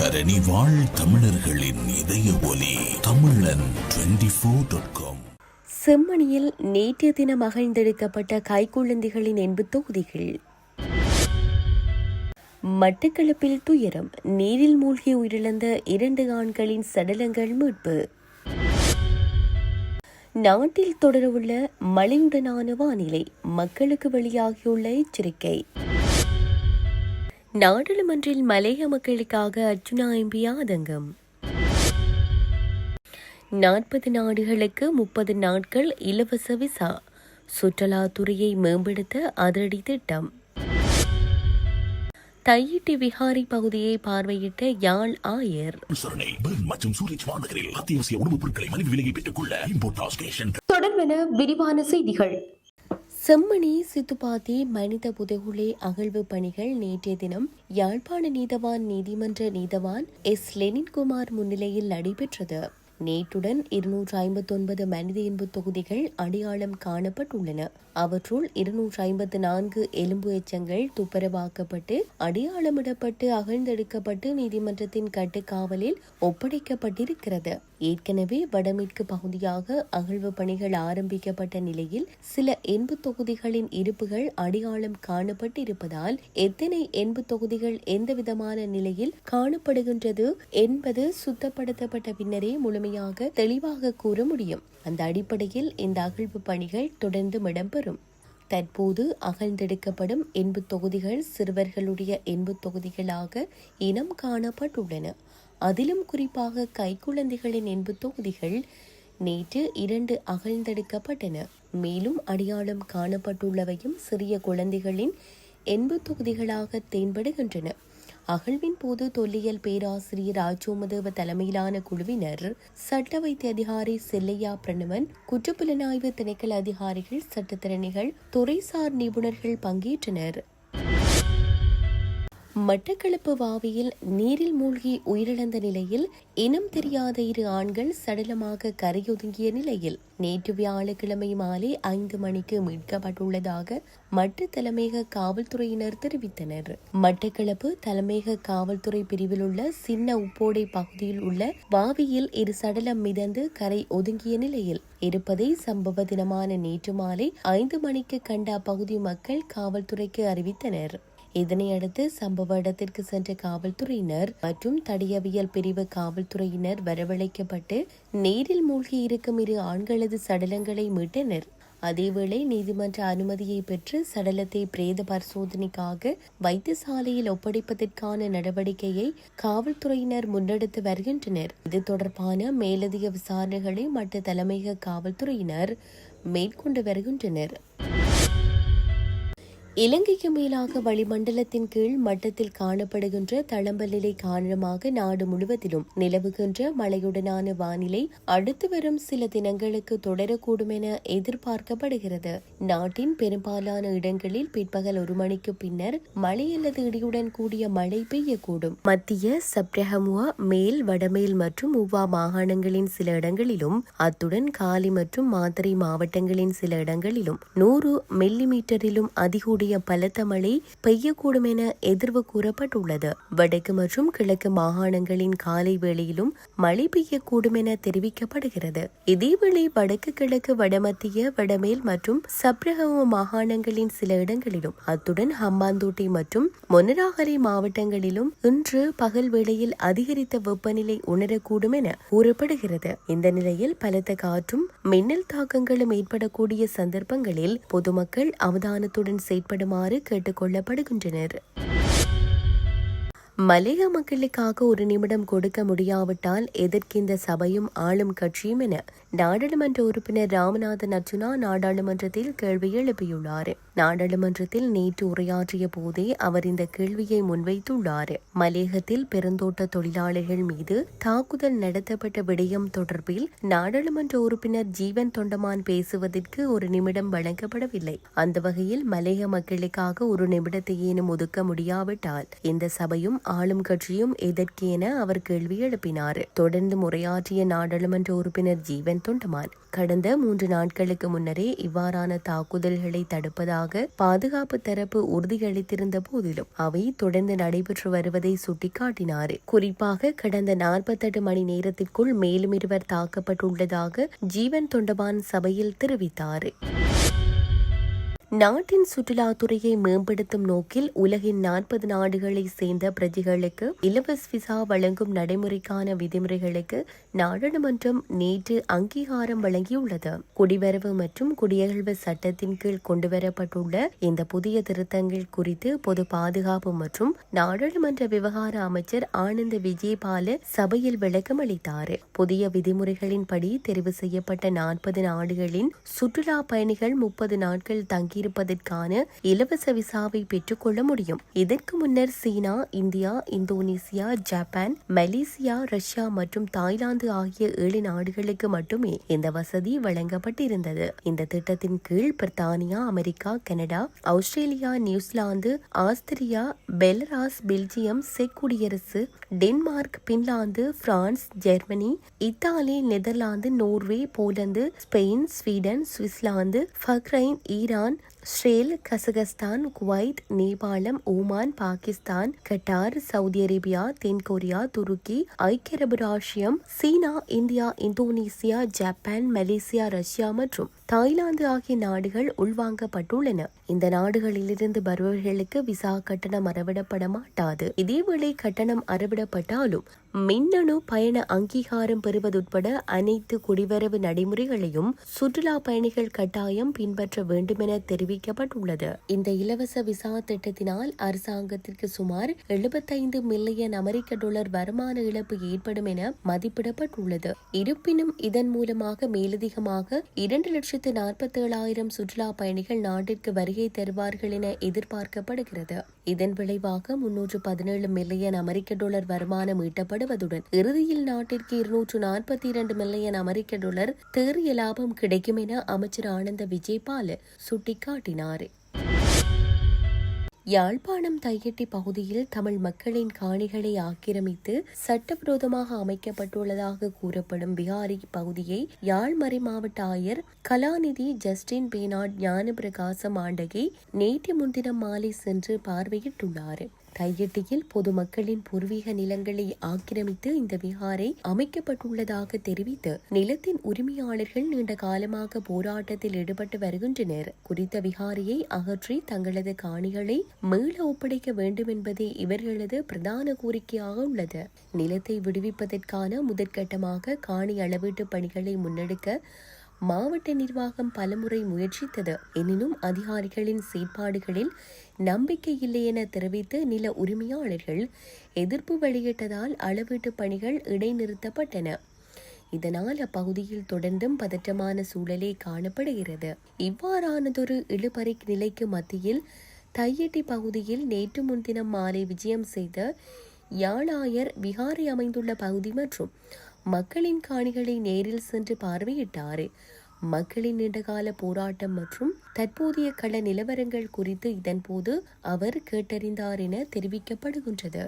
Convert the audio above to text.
தரணி வாழ் தமிழர்களின் இதய ஒலி தமிழன் 24.com. செம்மணியில் நேற்றைய தினம் அகழ்ந்தெடுக்கப்பட்ட கைக்குழந்தைகளின் 80 தொகுதிகள். மட்டக்களப்பில் துயரம், நீரில் மூழ்கி உயிரிழந்த 2 ஆண்களின் சடலங்கள் மீட்பு. நாட்டில் தொடரவுள்ள மழையுடனான வானிலை, மக்களுக்கு வெளியாகியுள்ள எச்சரிக்கை. நாடாளுமன்றில் மலைய மக்களுக்காக அர்ச்சுனா எம்பி ஆதங்கம். 40 நாடுகளுக்கு 30 நாட்கள் இலவச விசா, சுற்றுலாத்துறையை மேம்படுத்த அதிரடி திட்டம். தையிட்டி விஹாரி பகுதியை பார்வையிட்ட யாழ் ஆயர். தொடர்பென விரிவான செய்திகள். செம்மணி சித்துப்பாத்தி மனித புதைகுழி அகழ்வு பணிகள் நேற்றைய தினம் யாழ்ப்பாண நீதவான் நீதிமன்ற நீதவான் எஸ் லெனின்குமார் முன்னிலையில் நடைபெற்றது. நேற்றுடன் 259 மனித எலும்பு தொகுதிகள் அடையாளம் காணப்பட்டுள்ளன. அவற்றுள் 254 எலும்பு எச்சங்கள் துப்புரவாக்கப்பட்டு அடையாளமிடப்பட்டு அகழ்ந்தெடுக்கப்பட்டு நீதிமன்றத்தின் கட்டுக்காவலில் ஒப்படைக்கப்பட்டிருக்கிறது. ஏற்கனவே வடமேற்கு பகுதியாக அகழ்வு பணிகள் ஆரம்பிக்கப்பட்ட நிலையில் சில எண்பு தொகுதிகளின் இருப்புகள் அடையாளம் காணப்பட்டிருப்பதால் எத்தனை எண்பு தொகுதிகள் எந்தவிதமான நிலையில் காணப்படுகின்றது என்பது சுத்தப்படுத்தப்பட்ட பின்னரே முழுமையாக தெளிவாக கூற முடியும். அந்த அடிப்படையில் இந்த அகழ்வு பணிகள் தொடர்ந்து இடம்பெறும். தற்போது அகழ்ந்தெடுக்கப்படும் எண்பு தொகுதிகள் சிறுவர்களுடைய எண்பு தொகுதிகளாக இனம் காணப்பட்டுள்ளன. அதிலும் குறிப்பாக கைக்குழந்தைகளின் எண்பு தொகுதிகள் நேற்று 2 அகழ்ந்தெடுக்கப்பட்டன. மேலும் அடையாளம் காணப்பட்டுள்ளவையும் சிறிய குழந்தைகளின் எண்பு தொகுதிகளாக தென்படுகின்றன. அகழ்வின் போது தொல்லியல் பேராசிரியர் ராஜோமதேவ தலைமையிலான குழுவினர், சட்ட வைத்திய அதிகாரி செல்லையா பிரணவன், குற்றப்புலனாய்வு திணைக்கள அதிகாரிகள், சட்டத்திறனிகள், துறைசார் நிபுணர்கள் பங்கேற்றனர். மட்டக்களப்பு வாவியில் நீரில் மூழ்கி உயிரிழந்த நிலையில் இனம் தெரியாத 2 ஆண்கள் சடலமாக கரையொதுங்கிய நிலையில் நேற்று வியாழக்கிழமை மாலை 5 மணிக்கு மீட்கப்பட்டுள்ளதாக மட்டு தலைமையக காவல்துறையினர் தெரிவித்தனர். மட்டக்களப்பு தலைமையக காவல்துறை பிரிவில் உள்ள சின்ன உப்போடை பகுதியில் உள்ள வாவியில் 2 சடலம் மிதந்து கரை ஒதுங்கிய நிலையில் இருப்பதை சம்பவ தினமான நேற்று மாலை 5 மணிக்கு கண்ட அப்பகுதி மக்கள் காவல்துறைக்கு அறிவித்தனர். இதனையடுத்து சம்பவ இடத்திற்கு சென்ற காவல்துறையினர் மற்றும் தடயவியல் பிரிவு காவல்துறையினர் வரவழைக்கப்பட்டு நீரில் மூழ்கி இருக்கும் 2 ஆண்களது சடலங்களை மீட்டனர். அதேவேளை நீதிமன்ற அனுமதியை பெற்று சடலத்தை பிரேத பரிசோதனைக்காக வைத்தியசாலையில் ஒப்படைப்பதற்கான நடவடிக்கையை காவல்துறையினர் முன்னெடுத்து வருகின்றனர். இது தொடர்பான மேலதிக விசாரணைகளை மட்ட தலைமையக காவல்துறையினர் மேற்கொண்டு வருகின்றனர். இலங்கைக்கு மேலாக வளிமண்டலத்தின் கீழ் மட்டத்தில் காணப்படுகின்ற தளம்பல் நிலை காரணமாக நாடு முழுவதிலும் நிலவுகின்ற மழையுடனான வானிலை அடுத்து வரும் சில தினங்களுக்கு தொடரக்கூடும் என எதிர்பார்க்கப்படுகிறது. நாட்டின் பெரும்பாலான இடங்களில் பிற்பகல் 1 மணிக்கு பின்னர் மழை அல்லது இடியுடன் கூடிய மழை பெய்யக்கூடும். மத்திய சப்ரஹமுவா, மேல், வடமேல் மற்றும் உவா மாகாணங்களின் சில இடங்களிலும் அத்துடன் காலி மற்றும் மாத்தறை மாவட்டங்களின் சில இடங்களிலும் 100 மில்லிமீட்டரிலும் அதிக பலத்த மழை பெய்யக்கூடும் என எதிர்வு கூறப்பட்டுள்ளது. வடக்கு மற்றும் கிழக்கு மாகாணங்களின் காலை வேளையிலும் மழை பெய்யக்கூடும் என தெரிவிக்கப்படுகிறது. இதேவேளை வடக்கு கிழக்கு, வடமத்திய, வடமேல் மற்றும் சப்ரஹமுவா மாகாணங்களின் சில இடங்களிலும் அத்துடன் ஹம்பாந்தோட்டை மற்றும் மொனராகலை மாவட்டங்களிலும் இன்று பகல் வேளையில் அதிகரித்த வெப்பநிலை உணரக்கூடும் என கூறப்படுகிறது. இந்த நிலையில் பலத்த காற்றும் மின்னல் தாக்கங்களும் ஏற்படக்கூடிய சந்தர்ப்பங்களில் பொதுமக்கள் அவதானத்துடன் செயற்படுமாறு கேட்டுக் கொள்ளப்படுகின்றனர். மலைய மக்களுக்காக 1 நிமிடம் கொடுக்க முடியாவிட்டால் எதற்கு இந்த சபையும் ஆளும் கட்சியும் என நாடாளுமன்ற உறுப்பினர் ராமநாதன் அர்ச்சுனா நாடாளுமன்றத்தில் கேள்வி எழுப்பியுள்ளார். நாடாளுமன்றத்தில் நேற்று உரையாற்றிய போதே அவர் இந்த கேள்வியை முன்வைத்துள்ளார். மலையகத்தில் பெருந்தோட்ட தொழிலாளர்கள் மீது தாக்குதல் நடத்தப்பட்ட விடயம் தொடர்பில் நாடாளுமன்ற உறுப்பினர் ஜீவன் தொண்டமான் பேசுவதற்கு 1 நிமிடம் வழங்கப்படவில்லை. அந்த வகையில் மலையக மக்களுக்காக 1 நிமிடத்தை ஏனும் ஒதுக்க முடியாவிட்டால் இந்த சபையும் ஆளும் கட்சியும் எதற்கென அவர் கேள்வி எழுப்பினார். தொடர்ந்து உரையாற்றிய நாடாளுமன்ற உறுப்பினர் ஜீவன் தொண்டமான் கடந்த 3 நாட்களுக்கு முன்னரே இவ்வாறான தாக்குதல்களை தடுப்பதாக பாதுகாப்பு தரப்பு உறுதியளித்திருந்த போதிலும் அவை தொடர்ந்து நடைபெற்று வருவதை சுட்டிக்காட்டினார். குறிப்பாக கடந்த 48 மணி நேரத்திற்குள் மேலும் 2 தாக்கப்பட்டுள்ளதாக ஜீவன் தொண்டமான் சபையில் தெரிவித்தார். நாட்டின் சுற்றுலாத்துறையை மேம்படுத்தும் நோக்கில் உலகின் 40 நாடுகளை சேர்ந்த பிரஜைகளுக்கு இலவச விசா வழங்கும் நடைமுறைக்கான விதிமுறைகளுக்கு நாடாளுமன்றம் நேற்று அங்கீகாரம் வழங்கியுள்ளது. குடிவரவு மற்றும் குடியகழ்வு சட்டத்தின் கீழ் கொண்டுவரப்பட்டுள்ள இந்த புதிய திருத்தங்கள் குறித்து பொது பாதுகாப்பு மற்றும் நாடாளுமன்ற விவகார அமைச்சர் ஆனந்த் விஜயபால சபையில் விளக்கம் அளித்தார். புதிய விதிமுறைகளின்படி தெரிவு செய்யப்பட்ட 40 நாடுகளின் சுற்றுலா பயணிகள் 30 நாட்கள் தங்கி இருப்பதற்கான இலவச விசாவை பெற்றுக்கொள்ள முடியும். இதற்கு முன்னர் China, India, Indonesia, Japan, Malaysia, Russia மற்றும் தாய்லாந்து ஆகிய 7 நாடுகளுக்கு மட்டுமே இந்த வசதி வழங்கப்பட்டிருந்தது. இந்த திட்டத்தின் கீழ் பிரித்தானியா, America, Canada, Australia, New Zealand, Austria, Belarus, Belgium, செக் குடியரசு, Denmark, Finland, France, Germany, Italy, Netherlands, Norway, Poland, Spain, Sweden, Switzerland, Bahrain, Iran, Israel, Kazakhstan, Kuwait, நேபாளம், Oman, Pakistan, Qatar, Saudi Arabia, தென்கொரியா, துருக்கி, ஐக்கிய அரபு ராச்சியம், சீனா, India, Indonesia, Japan, Malaysia, Russia மற்றும் தாய்லாந்து ஆகிய நாடுகள் உள்வாங்கப்பட்டுள்ளன. இந்த நாடுகளிலிருந்து வருபவர்களுக்கு விசா கட்டணம் அறவிடப்பட மாட்டாது. இதேவேளை கட்டணம் அறவிடப்பட்டாலும் மின்னணு பயண அங்கீகாரம் பெறுவதுட்பட அனைத்து குடிவரவு நடைமுறைகளையும் சுற்றுலா பயணிகள் கட்டாயம் பின்பற்ற வேண்டும் என தெரிவிக்கப்பட்டுள்ளது. இந்த இலவச விசா திட்டத்தினால் அரசாங்கத்திற்கு சுமார் 75 மில்லியன் அமெரிக்க டாலர் வருமான இழப்பு ஏற்படும் என மதிப்பிடப்பட்டுள்ளது. இருப்பினும் இதன் மூலமாக மேலதிகமாக 2,47,000 சுற்றுலா பயணிகள் நாட்டிற்கு வருகை தருவார்கள் என எதிர்பார்க்கப்படுகிறது. இதன் விளைவாக 317 மில்லியன் அமெரிக்க டாலர் வருமானம் ஈட்டப்படுவதுடன் இறுதியில் நாட்டிற்கு 242 மில்லியன் அமெரிக்க டாலர் தேறிய லாபம் கிடைக்கும் என அமைச்சர் ஆனந்த் விஜயபால சுட்டிக்காட்டினார். யாழ்ப்பாணம் தையட்டி பகுதியில் தமிழ் மக்களின் காணிகளை ஆக்கிரமித்து சட்டவிரோதமாக அமைக்கப்பட்டுள்ளதாக கூறப்படும் விகாரி பகுதியை யாழ் மறை மாவட்ட ஆயர் கலாநிதி ஜஸ்டின் பேனாட் ஞானபிரகாசம் ஆண்டகை நேற்று முன்தினம் மாலை சென்று பார்வையிட்டுள்ளார். தையட்டியில் பொதுமக்களின் பூர்வீக நிலங்களை ஆக்கிரமித்து இந்த விகாரை அமைக்கப்பட்டுள்ளதாக தெரிவித்து நிலத்தின் உரிமையாளர்கள் நீண்ட காலமாக போராட்டத்தில் ஈடுபட்டு வருகின்றனர். குறித்த விகாரையை அகற்றி தங்களது காணிகளை மீள ஒப்படைக்க வேண்டும் என்பதே இவர்களது பிரதான கோரிக்கையாக உள்ளது. நிலத்தை விடுவிப்பதற்கான முதற்கட்டமாக காணி அளவீட்டு பணிகளை முன்னெடுக்க மாவட்ட நிர்வாகம் பலமுறை முயற்சித்தது. எனினும் அதிகாரிகளின் செயற்பாடுகளில் நம்பிக்கை இல்லை என தெரிவித்து நில உரிமையாளர்கள் எதிர்ப்பு வெளியிட்டதால் அளவீட்டு பணிகள் இடைநிறுத்தப்பட்டன. இதனால் அப்பகுதியில் தொடர்ந்தும் பதற்றமான சூழலே காணப்படுகிறது. இவ்வாறானதொரு இழுபறி நிலைக்கு மத்தியில் தையட்டி பகுதியில் நேற்று முன்தினம் மாலை விஜயம் செய்த யாழாயர் விகாரை அமைந்துள்ள பகுதி மற்றும் மக்களின் காணிகளை நேரில் சென்று பார்வையிட்டார். மக்களின் நீண்டகால போராட்டம் மற்றும் தற்போதைய கள நிலவரங்கள் குறித்து இதன்போது அவர் கேட்டறிந்தார் என தெரிவிக்கப்படுகின்றது.